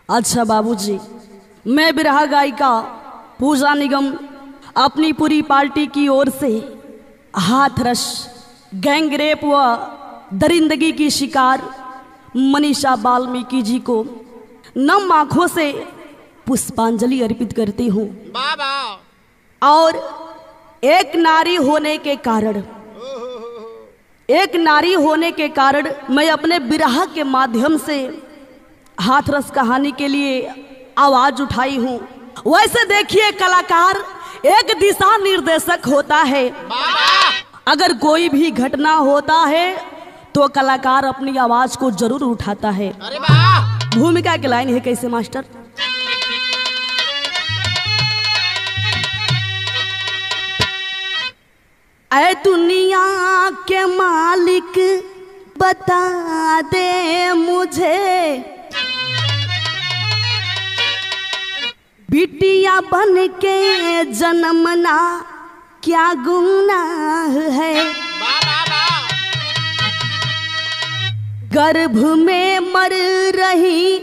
अच्छा बाबूजी, मैं बिरहा गायिका पूजा निगम अपनी पूरी पार्टी की ओर से हाथरस, गैंगरेप व दरिंदगी की शिकार मनीषा वाल्मीकि जी को नम आंखों से पुष्पांजलि अर्पित करती हूँ। और एक नारी होने के कारण मैं अपने बिरहा के माध्यम से हाथरस कहानी के लिए आवाज उठाई हूँ। वैसे देखिए, कलाकार एक दिशा निर्देशक होता है। अगर कोई भी घटना होता है तो कलाकार अपनी आवाज को जरूर उठाता है। भूमिका की लाइन है कैसे मास्टर? ऐ दुनिया के मालिक बता दे मुझे, बिटिया बन के जन्मना क्या गुनाह है। गर्भ में मर रही,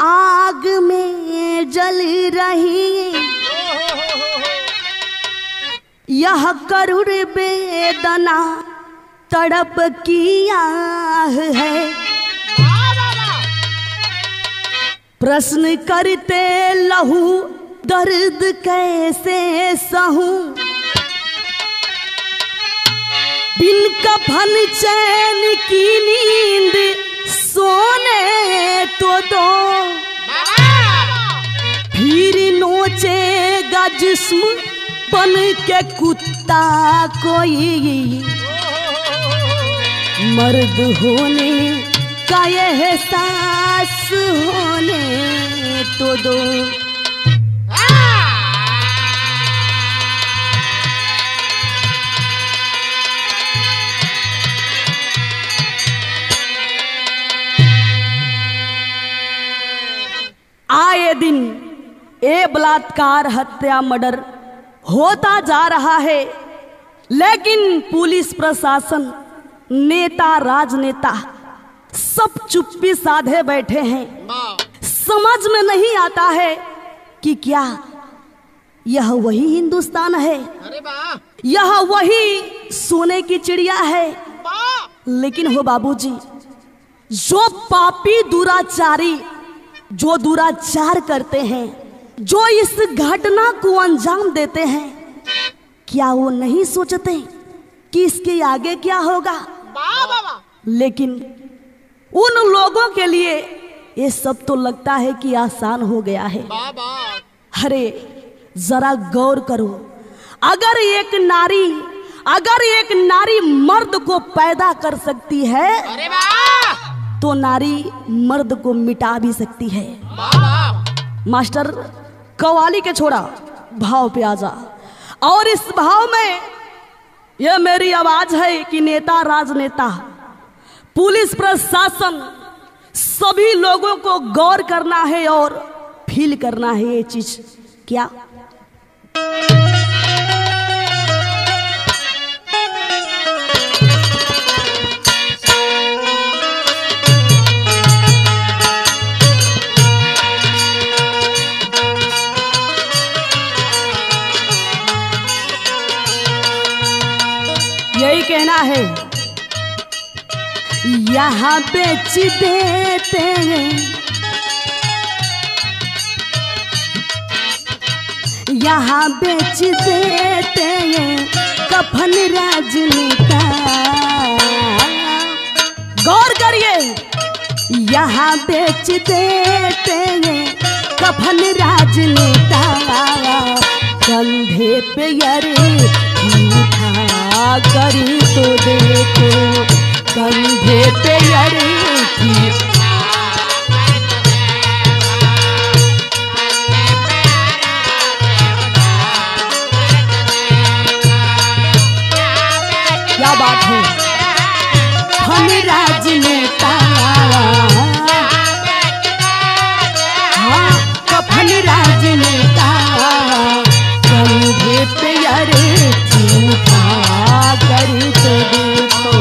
आग में जल रही, यह करुण वेदना तड़प की आह है। प्रश्न करते लहू दर्द कैसे सहूं, बिन कफन चैन की नींद सोने तो दो, फिर नोचेगा जिस्म बन के कुत्ता कोई, मर्द होने का एहसास होने तो दो। आए दिन ये बलात्कार, हत्या, मर्डर होता जा रहा है, लेकिन पुलिस प्रशासन, नेता, राजनेता सब चुप्पी साधे बैठे हैं। समझ में नहीं आता है कि क्या यह वही हिंदुस्तान है, यह वही सोने की चिड़िया है। लेकिन हो बाबूजी, जो पापी दुराचारी, जो दुराचार करते हैं, जो इस घटना को अंजाम देते हैं, क्या वो नहीं सोचते कि इसके आगे क्या होगा? लेकिन उन लोगों के लिए ये सब तो लगता है कि आसान हो गया है। अरे जरा गौर करो, अगर एक नारी मर्द को पैदा कर सकती है तो नारी मर्द को मिटा भी सकती है। मास्टर, कव्वाली के छोड़ा, भाव पे आ जा। और इस भाव में यह मेरी आवाज है कि नेता, राजनेता, पुलिस प्रशासन, सभी लोगों को गौर करना है और फील करना है ये चीज। क्या यही कहना है, यहाँ बेच देते हैं, यहाँ बेच देते हैं कफन राजनेता। गौर करिए, यहाँ बेच देते हैं कफन राजनेता, कंधे पे करी तो देखो, कंधे पे क्या बात है। हम राजनेता, हाँ कफन राजनेता, कंधे पे करी तो देखो।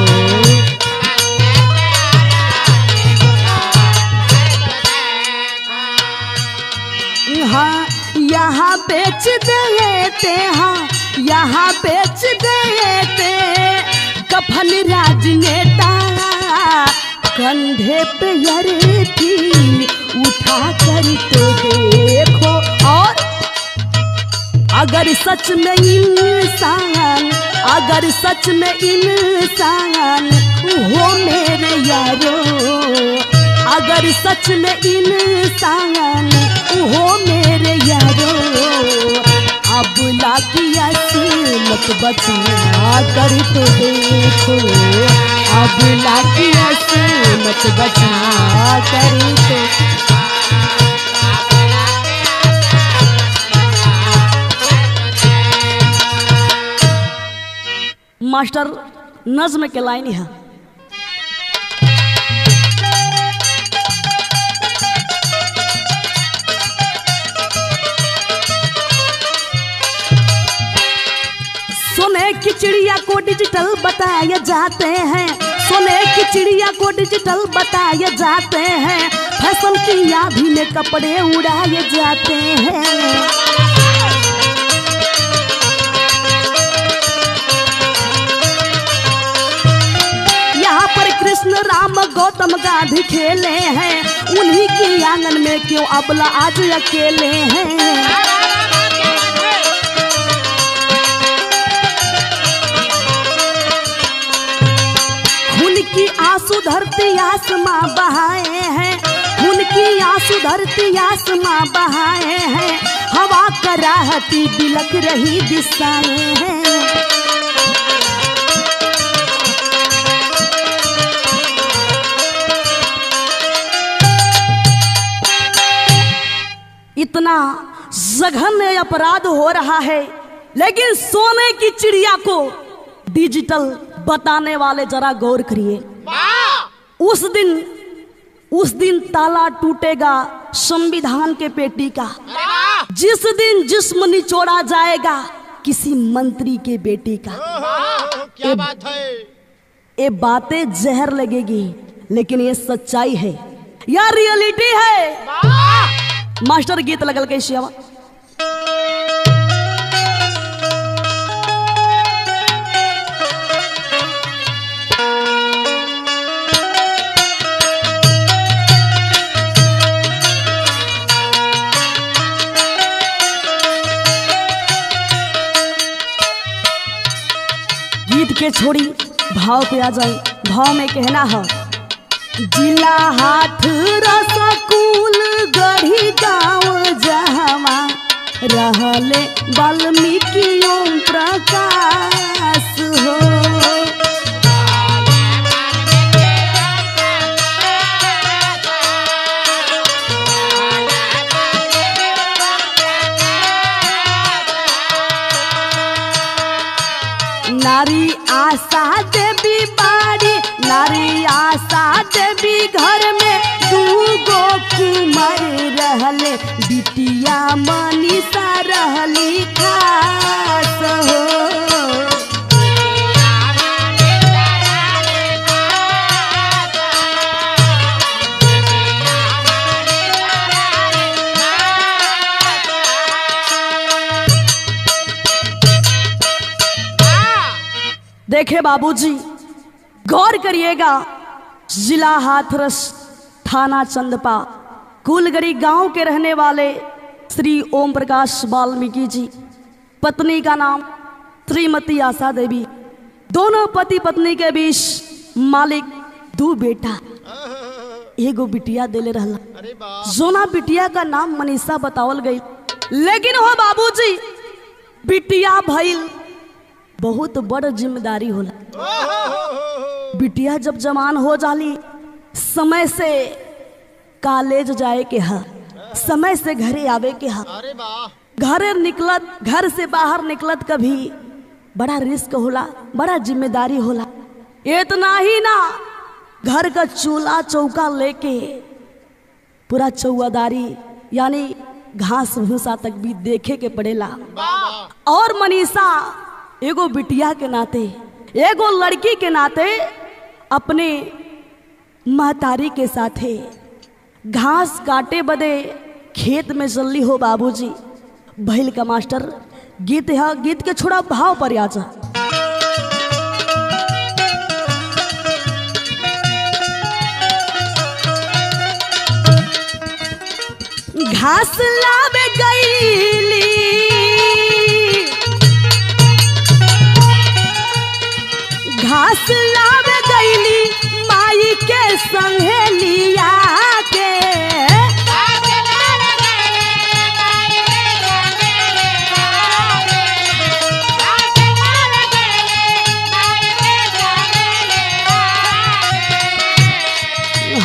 यहाँ बेच देते, हाँ यहाँ बेच देते कफन राजनेता, कंधे पे अर्थी उठा कर तो देखो। और अगर सच में इंसान, अगर सच में इंसान हो मेरे यारो, अगर सच में इंसान हो मेरे यारो, अबला की असमत बचा कर तो देखो, अबला की असमत बचा कर तो। मास्टर नज्म के लाइन है, सोने की चिड़िया को डिजिटल बताए जाते हैं, सोने की चिड़िया को डिजिटल बताए जाते हैं, फैशन की आंधी में कपड़े उड़ाए जाते हैं। कृष्ण राम गौतम गांधी खेले हैं, उन्हीं के आंगन में क्यों अबला आज अकेले हैं। खून की आंसू धरती आसमां बहाए हैं, खून की आंसू धरती आसमां बहाए हैं, हवा कराहती बिलक रही दिशाएं हैं। इतना जघन्य अपराध हो रहा है, लेकिन सोने की चिड़िया को डिजिटल बताने वाले जरा गौर करिए। उस दिन ताला टूटेगा संविधान के पेटी का, जिस दिन जिस्म निचोड़ा जाएगा किसी मंत्री के बेटी का। क्या बात है? ये बातें जहर लगेगी, लेकिन ये सच्चाई है, यह रियलिटी है। मास्टर गीत लगल के शिवा, गीत के छोड़ी भाव पे आ जाए। भाव में कहना है, जिला हाथ रसकुल गढ़ी गाँव जहवा रहले वाल्मीकि ओम प्रकाश हो। नारी आशा देवी बाड़ी, नारी आशा देवी घर में दूगो कुमार रहले, बिटिया मनीषा रहली खास हो। देखे बाबूजी, गौर करिएगा, जिला हाथरस, थाना चंदपा, कुलगड़ी गांव के रहने वाले श्री ओम प्रकाश वाल्मीकि जी, पत्नी का नाम श्रीमती आशा देवी, दोनों पति पत्नी के बीच मालिक दो बेटा, एगो बिटिया देले रहला। जोना बिटिया का नाम मनीषा बतावल गई, लेकिन हो बाबूजी बिटिया भइल बहुत बड़ जिम्मेदारी होला। बिटिया जब जवान हो जाली, समय से कॉलेज जाए के है, समय से घरे आवे के है। घर से बाहर निकलत कभी बड़ा रिस्क होला, बड़ा जिम्मेदारी होला। इतना ही ना, घर का चूल्हा चौका लेके पूरा चौवादारी यानी घास भूसा तक भी देखे के पड़ेला। और मनीषा एगो बिटिया के नाते, एगो लड़की के नाते अपने महतारी के साथे घास काटे बदे खेत में चलली हो बाबूजी। भैल का मास्टर गीत है, गीत के छोड़ा भाव पर आ जा। घास लावे गईली घास लावे गईली माई के संहेलिया के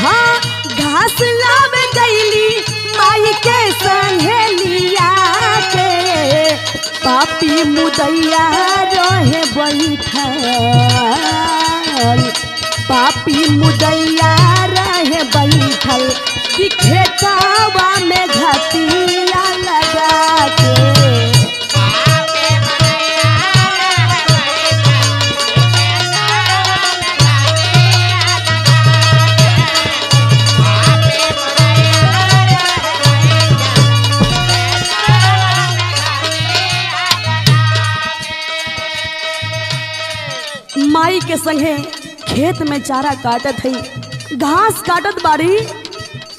हाँ घास लावे गईली माई के संहेलिया के पापी मुदैया रहे बैठल पापी मुदैया रहे बैठल कि खेतवा में घटिया लगा के माई के संगे खेत में चारा काटत है, घास काटत बाड़ी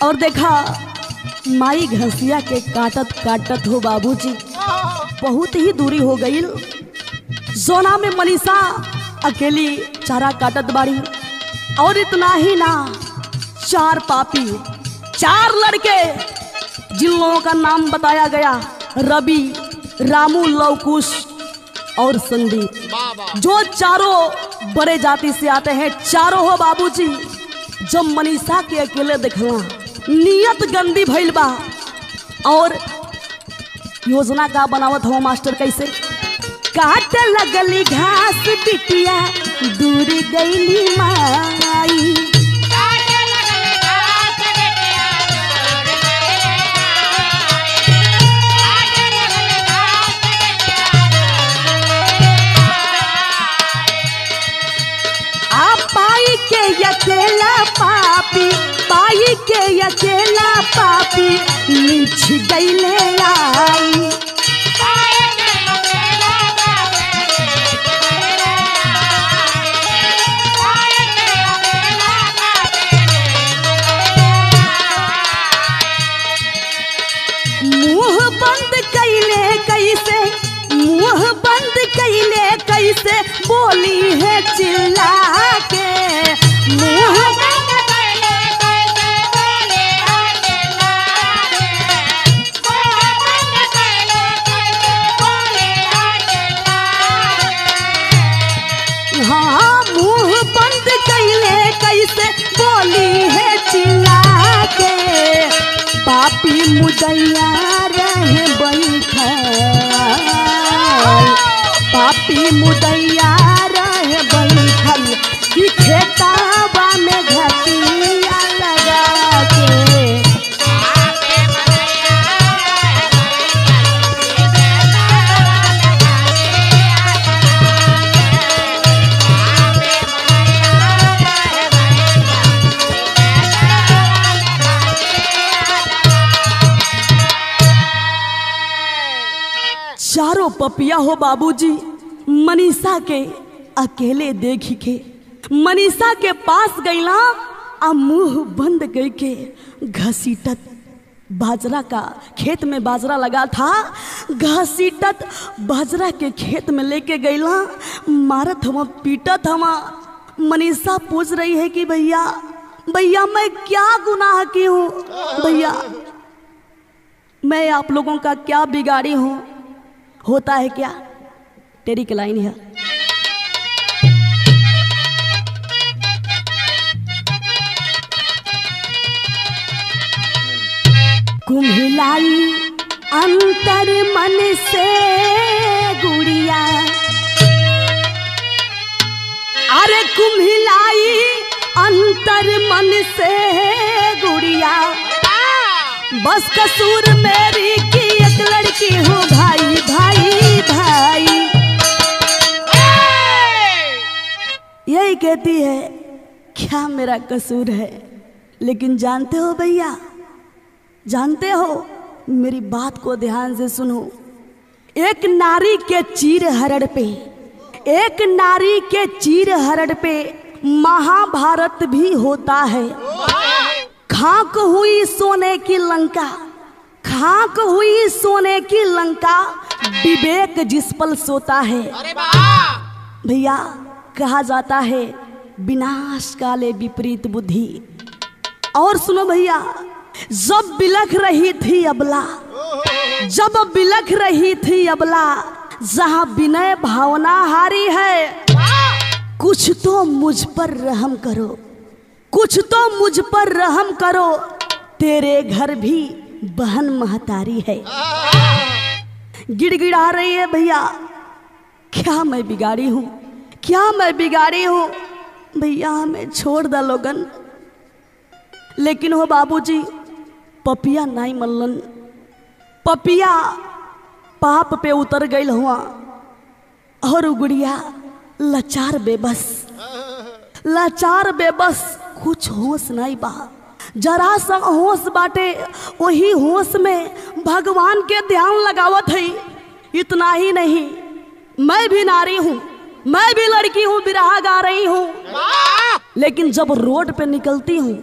और देखा माई घसिया के काटत काटत हो बाबूजी बहुत ही दूरी हो गई। जोना में मनीषा अकेली चारा काटत बाड़ी और इतना ही ना, चार पापी, चार लड़के जिन लोगों का नाम बताया गया रवि, रामू, लवकुश और संदीप, जो चारों बड़े जाति से आते हैं, चारों हो बाबूजी। जब मनीषा के अकेले देखला नियत गंदी भइल बा और योजना का बनावत हो मास्टर कैसे काट लगली घास बिटिया दूर गईली माई अकेला पापी पाई के अकेला पापी नीच गईले आई मुंह बंद कैले कैसे मुंह बंद कैले कैसे बोली है चिल्ला के हाँ मुंह बंद कैले कैसे बोली है चिल्ला के पापी मुदैया रहे बैठल पापी मुदैया रहे बैठल कि खेतावा में घटिया लगा के चारों पपिया हो बाबूजी मनीषा के अकेले देख के मनीषा के पास गईला आ मुंह बंद करके घसीटत बाजरा का खेत में बाजरा लगा था घसीटत बाजरा के खेत में लेके गईला मारत हम पीटत हम। मनीषा पूछ रही है कि भैया भैया मैं क्या गुनाह की हूँ, भैया मैं आप लोगों का क्या बिगाड़ी हूँ, होता है क्या। तेरी की लाइन है कुम्हिलाई अंतर मन से गुड़िया अरे कुम्हिलाई अंतर मन से गुड़िया बस कसूर मेरी की एक लड़की हूँ भाई भाई भाई यही कहती है क्या मेरा कसूर है। लेकिन जानते हो भैया जानते हो मेरी बात को ध्यान से सुनो एक नारी के चीर हरण पे, एक नारी के चीर हरण पे महाभारत भी होता है। खाक हुई सोने की लंका, खाक हुई सोने की लंका, विवेक जिस पल सोता है। भैया कहा जाता है विनाश काले विपरीत बुद्धि। और सुनो भैया, जब बिलख रही थी अबला, जब बिलख रही थी अबला, जहां विनय भावना हारी है, कुछ तो मुझ पर रहम करो, कुछ तो मुझ पर रहम करो, तेरे घर भी बहन महतारी है। गिड़गिड़ा रही है भैया, क्या मैं बिगाड़ी हूं, क्या मैं बिगाड़ी हूं, भैया हमें छोड़ द लोगन। लेकिन हो बाबूजी पपिया नहीं मल्लन, पपिया पाप पे उतर गई हुआ और गुड़िया लाचार बेबस, लाचार बेबस, कुछ होश नहीं बा, जरा सा होश बाटे, वही होश में भगवान के ध्यान लगावत है। इतना ही नहीं, मैं भी नारी हूँ, मैं भी लड़की हूँ, बिरहा गा रही हूँ, लेकिन जब रोड पे निकलती हूँ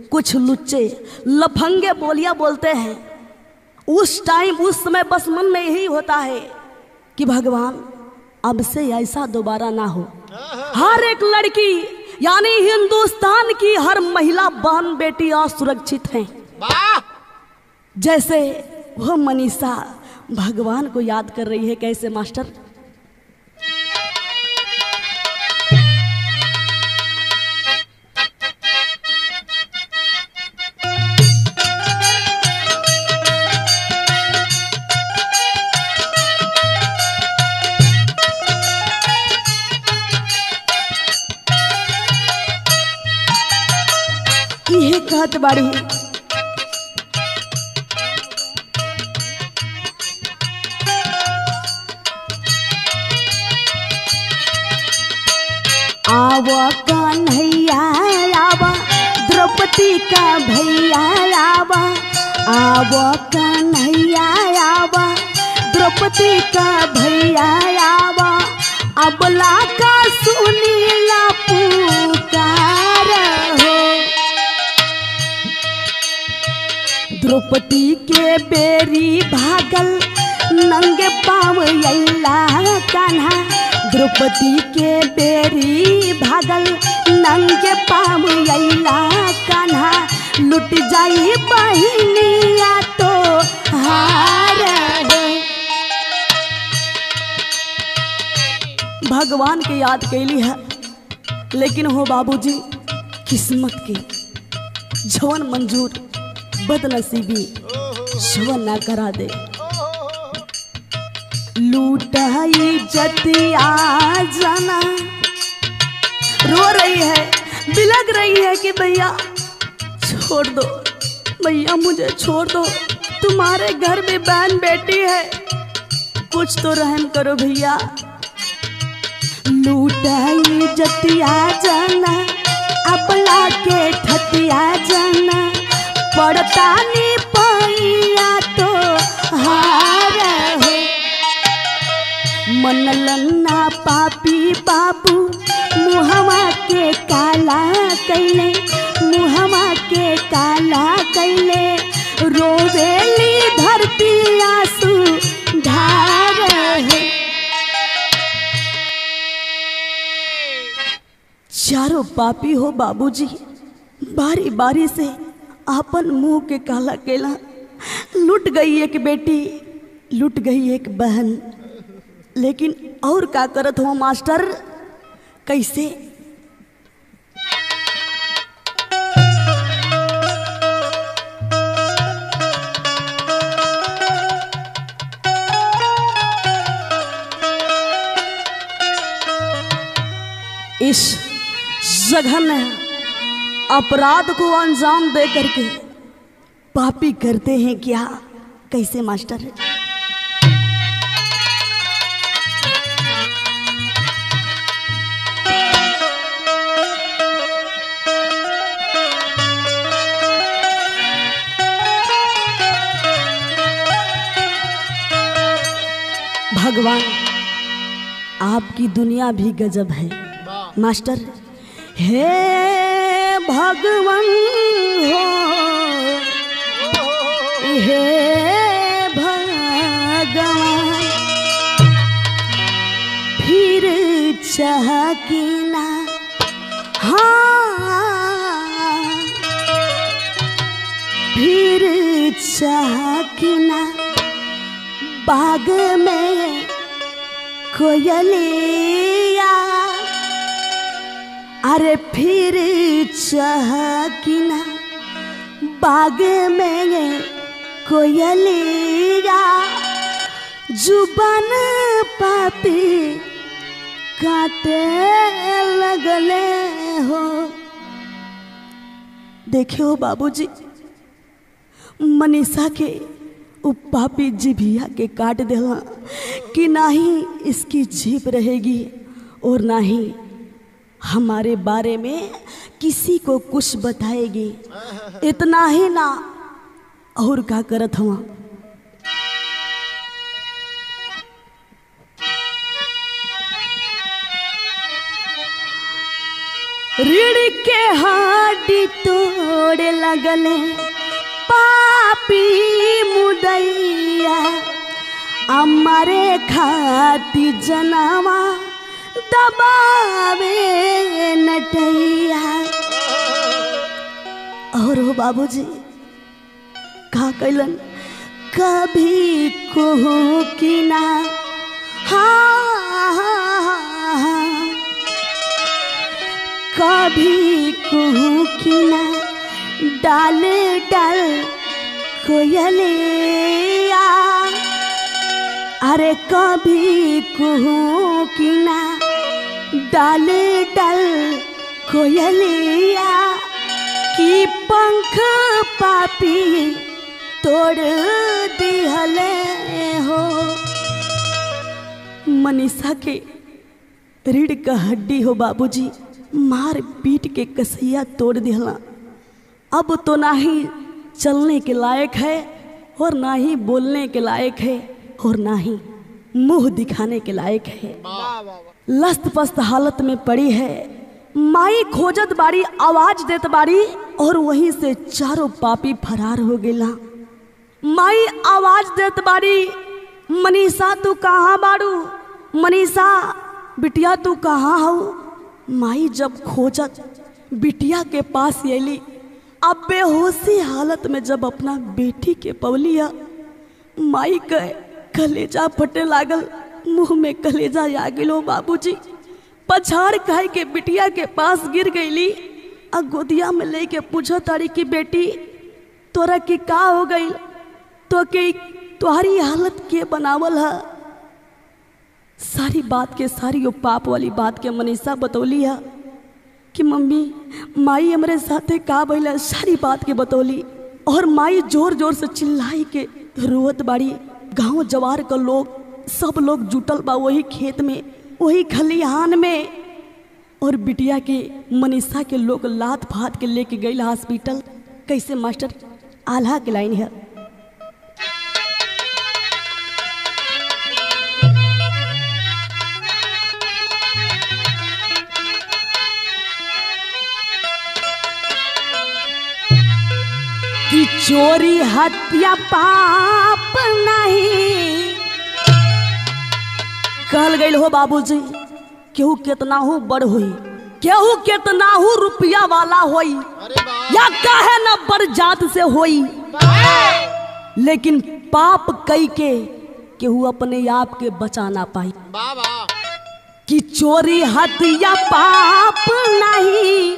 कुछ लुच्चे लफंगे बोलियां बोलते हैं, उस टाइम उस समय बस मन में यही होता है कि भगवान अब से ऐसा दोबारा ना हो। हर एक लड़की यानी हिंदुस्तान की हर महिला बहन बेटी असुरक्षित हैं। जैसे वो मनीषा भगवान को याद कर रही है। कैसे मास्टर? यह कहत बाड़ी आवा कन्हैया आवा, द्रौपदी का भैया आवा, आवा कन्हैया आवा, द्रौपदी का भैया आवा, अबला का सुनीला पुकार हो। द्रौपदी के बेरी भागल नंगे पाँव अइला कान्हा, द्रौपदी के बेरी भागल नंगे पाँव अइला कान्हा, लुट जाई बहिनिया तो हार है। भगवान के याद कैली है, लेकिन हो बाबूजी किस्मत के जवन मंजूर बदनसीबी जवन ना करा दे। लूटाई जतिया जाना, रो रही है, बिलख रही है कि भैया छोड़ दो, भैया मुझे छोड़ दो, तुम्हारे घर में बहन बेटी है, कुछ तो रहम करो भैया। लूटाई जतिया जाना, अपला के ठतिया जाना, पड़ता नी पैया तो हार है। मनलन्ना पापी बाबू मुहवा के काला कैले, मुहवा के काला कैले, रोवेली धरती आंसू धार है। चारों पापी हो बाबूजी बारी बारी से अपन मुंह के काला केला, लुट गई एक बेटी, लुट गई एक बहन, लेकिन और का करत हो मास्टर? कैसे? इस जघन्य अपराध को अंजाम दे करके पापी करते हैं क्या? कैसे मास्टर? भगवान आपकी दुनिया भी गजब है वाह मास्टर। हे भगवान हो, हे भगवान फिर चाह की ना, हाँ फिर चाह की ना बाग में कोयलिया, अरे फिर चाह की ना बाग में कोयलिया, जुबान पापी काटे लगले हो। देखियो बाबूजी, मनीषा के उ पापी जिभिया के काट देला कि ना ही इसकी जीभ रहेगी और ना ही हमारे बारे में किसी को कुछ बताएगी। इतना ही ना और का करत हुआ। रीढ़ के हाडी तोड़े लगले पापी मुदैया, हमारे खाती जनावा दबावे नटैया। और हो बाबूजी का कैलन, कभी कहूँ कि ना, हाँ कभी कहूँ कि ना डाल डाल कोयलिया, अरे कभी कहूँ कि ना डाल डाल कोयलिया, की पंख पापी तोड़ दिहले हो। मनीषा के रीढ़ का हड्डी हो बाबूजी मार पीट के कसैया तोड़ दिहला। अब तो ना ही चलने के लायक है और ना ही बोलने के लायक है और ना ही मुंह दिखाने के लायक है। लस्त पस्त हालत में पड़ी है। माई खोजत बाड़ी, आवाज देत बाड़ी और वहीं से चारों पापी फरार हो गेला। माई आवाज देत बाड़ी, मनीषा तू कहाँ बाड़ू, मनीषा बिटिया तू कहाँ हो। माई जब खोजत बिटिया के पास अली, अब बेहोशी हालत में जब अपना बेटी के पवलिया, माई के कलेजा फटे लागल, मुंह में कलेजा आ गेलो बाबूजी। पछाड़ खाए के बिटिया के पास गिर गईली, आ गोदिया में लेके पूछो तारी की बेटी तोरा की का हो गई, तो के तुम्हारी हालत के बनावल है। सारी बात के सारी वो पाप वाली बात के मनीषा बतौली है कि मम्मी माई हमारे साथे का भइल, सारी बात के बतौली। और माई जोर जोर से चिल्लाई के रोवत बाड़ी। गांव जवार का लोग सब लोग जुटल बा वही खेत में, वही खलिहान में। और बिटिया के मनीषा के लोग लात फात के लेके गई हॉस्पिटल। कैसे मास्टर, आल्हा के लाइन है। कि चोरी हत्या पाप नहीं कहल गई हो बाबूजी। केहू कितना हो बड़ हुई, केहू कितना हो रुपया वाला होई, या काहे न बड़ जात से होई, लेकिन पाप कई के केहू अपने आप के बचा ना पाई। कि चोरी हत्या पाप नहीं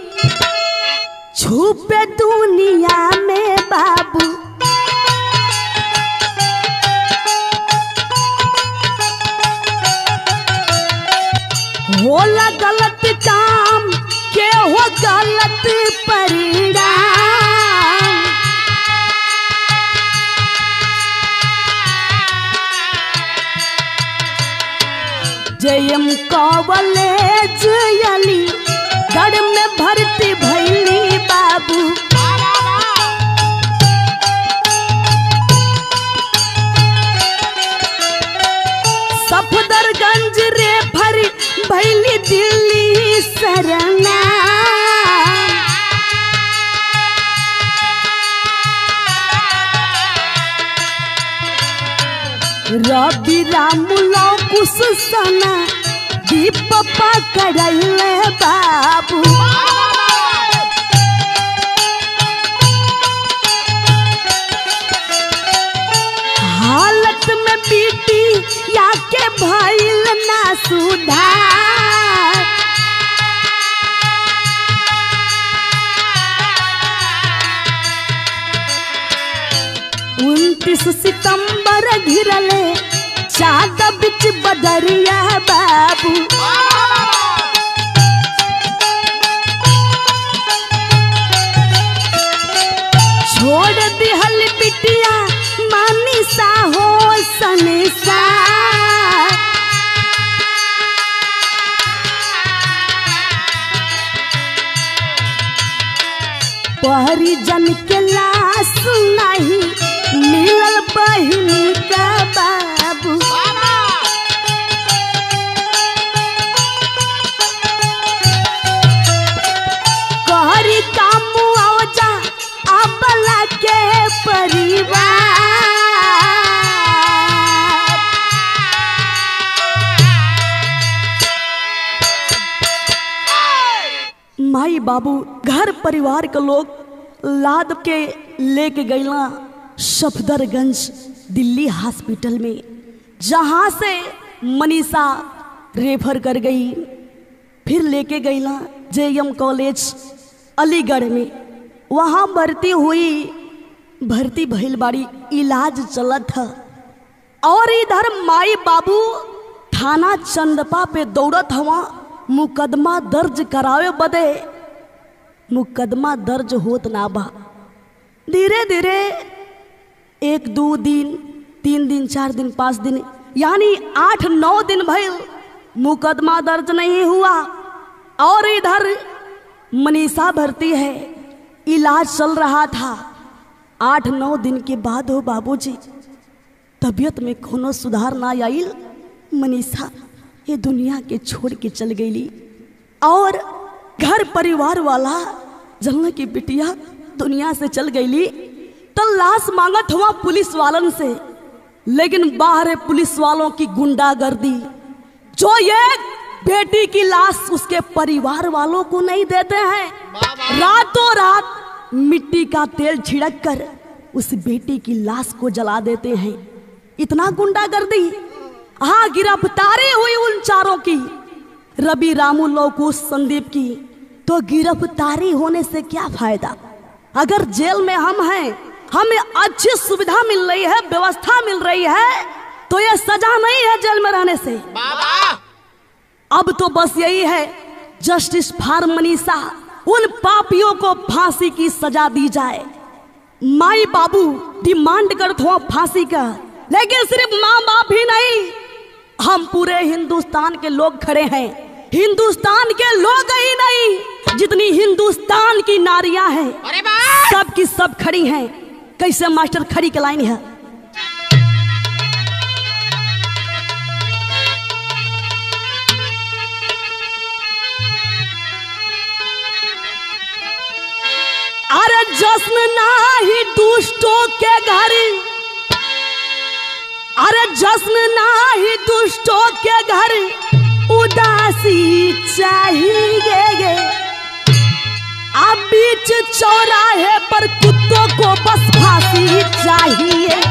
छुपे दुनिया में बाबू, होला गलत काम के हो गलत परिणाम। जयम कॉलेज अली गढ़ में भर्ती भैली बाबू। सब भैली दिल्ली सरना रवि रामुलो कुसना दीप पकड़ले बाबू हालत में बीती या के भइल ना सुधार 29 सितंबर घिरले चाँद बिच बदरिया बाबू छोड़ दिहल बिटिया मनीषा हो सनेसा परिजन के लाश नहीं मिलल बहिनी का बाबू कहरी का मुआवजा अबला के परिवार माई बाबू घर परिवार के लोग लाद के लेके गईला सफदरगंज दिल्ली हॉस्पिटल में, जहां से मनीषा रेफर कर गई। फिर लेके गईला JM कॉलेज अलीगढ़ में, वहां भर्ती हुई। भर्ती भइल बाड़ी, इलाज चलत है। और इधर माई बाबू थाना चंदपा पे दौड़त हवा मुकदमा दर्ज करावे बदे। मुकदमा दर्ज होत ना बा। धीरे धीरे 1 2 दिन 3 दिन 4 दिन 5 दिन यानी 8 9 दिन भइल मुकदमा दर्ज नहीं हुआ। और इधर मनीषा भर्ती है, इलाज चल रहा था। 8 9 दिन के बाद हो बाबूजी तबीयत में कोनो सुधार ना आइल। मनीषा ये दुनिया के छोड़ के चल गई। और घर परिवार वाला जलने की बिटिया दुनिया से चल गई तो लाश मांगत हुआ पुलिस वालन से, लेकिन बाहर पुलिस वालों की गुंडागर्दी, जो ये बेटी की लाश उसके परिवार वालों को नहीं देते हैं। रातों रात मिट्टी का तेल छिड़क कर उस बेटी की लाश को जला देते हैं। इतना गुंडागर्दी। हाँ, गिरफ्तारी हुई उन चारों की, रवि रामू लौकुश संदीप की। तो गिरफ्तारी होने से क्या फायदा? अगर जेल में हम हैं, हमें अच्छी सुविधा मिल रही है, व्यवस्था मिल रही है, तो यह सजा नहीं है जेल में रहने से। अब तो बस यही है, जस्टिस फॉर मनीषा। उन पापियों को फांसी की सजा दी जाए। माई बाबू डिमांड करते हो फांसी का, लेकिन सिर्फ माँ बाप ही नहीं, हम पूरे हिंदुस्तान के लोग खड़े हैं। हिंदुस्तान के लोग ही नहीं, जितनी हिंदुस्तान की नारियां हैं सब की सब खड़ी हैं। कैसे मास्टर खड़ी के लाइन है। अरे जश्न नाही दुष्टों के घर, अरे जश्न नाही दुष्टों के घर, उदासी चाहिए। अब बीच चौराहे पर कुत्तों को बस फांसी चाहिए।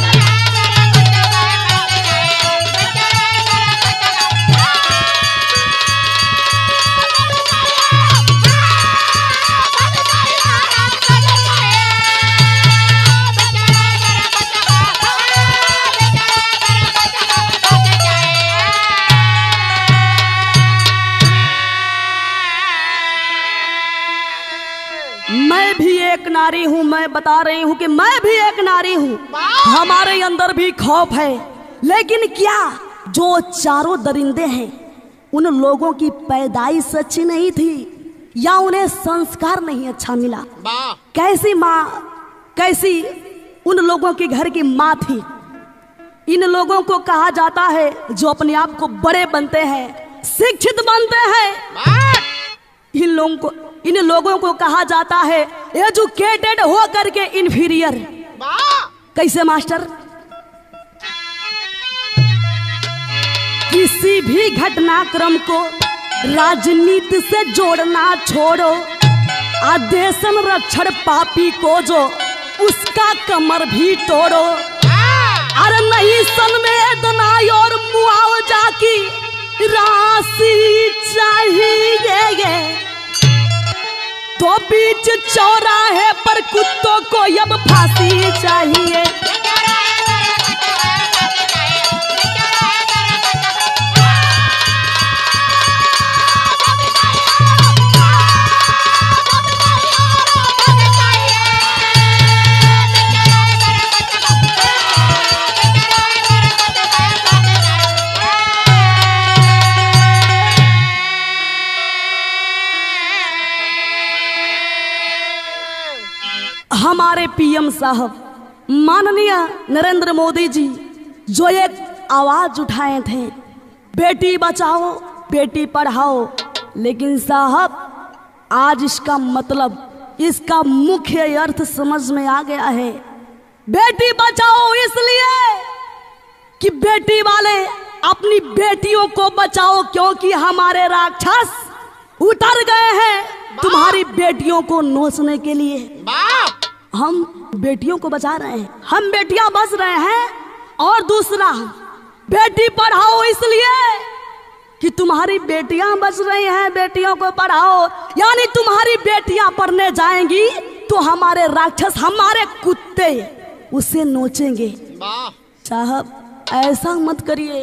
मैं भी एक नारी हूँ, मैं बता रही हूँ कि मैं भी एक नारी हूँ। हमारे अंदर भी खौफ है, लेकिन क्या जो चारों दरिंदे हैं उन लोगों की पैदाइश अच्छी नहीं थी या उन्हें संस्कार नहीं अच्छा मिला? कैसी माँ, कैसी उन लोगों के घर की माँ थी। इन लोगों को कहा जाता है जो अपने आप को बड़े बनते हैं, शिक्षित बनते हैं, इन लोगों को कहा जाता है एजुकेटेड हो करके इन्फीरियर। कैसे मास्टर? किसी भी घटनाक्रम को राजनीति से जोड़ना छोड़ो, आदेश संरक्षण पापी को जो उसका कमर भी तोड़ो। अरे नहीं संवेदना और मुआवजा की राशि चाहिए, तो बीच चौराहे पर कुत्तों को अब फांसी चाहिए। हमारे पीएम साहब माननीय नरेंद्र मोदी जी जो एक आवाज उठाए थे, बेटी बचाओ बेटी पढ़ाओ, लेकिन साहब आज इसका मतलब, इसका मुख्य अर्थ समझ में आ गया है। बेटी बचाओ इसलिए कि बेटी वाले अपनी बेटियों को बचाओ, क्योंकि हमारे राक्षस उतर गए हैं तुम्हारी बेटियों को नोचने के लिए। हम बेटियों को बचा रहे हैं, हम बेटियां बच रहे हैं। और दूसरा, बेटी पढ़ाओ इसलिए कि तुम्हारी बेटियां बच रही हैं, बेटियों को पढ़ाओ, यानी तुम्हारी बेटियां पढ़ने जाएंगी तो हमारे राक्षस, हमारे कुत्ते उसे नोचेंगे। साहब ऐसा मत करिए,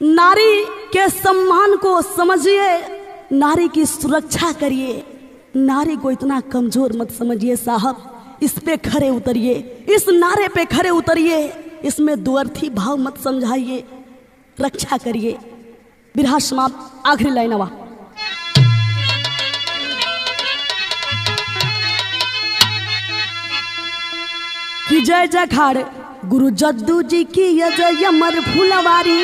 नारी के सम्मान को समझिए, नारी की सुरक्षा करिए, नारी को इतना कमजोर मत समझिए साहब। इस पे खड़े उतरिए, इस नारे पे खड़े उतरिए, इसमें द्वर्थी भाव मत समझाइए, रक्षा करिए। बिरहा समाप्त। आखिरी लाइन आवा। कि जय जयकार गुरु जद्दू जी की जय अमर फुलवारी।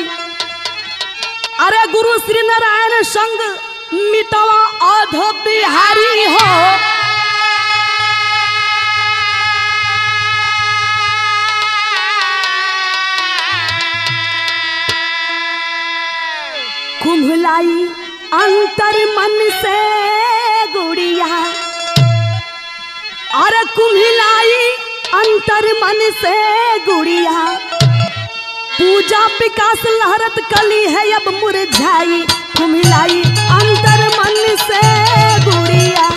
अरे गुरु श्री नारायण संग मिटवा अध बिहारी हो। कुम्हलाई अंतर मन से गुड़िया, अरे कुम्हलाई अंतर मन से गुड़िया, पूजा विकास लहरत कली है अब मुरझाई। कुम्हलाई अंतर मन से गुड़िया।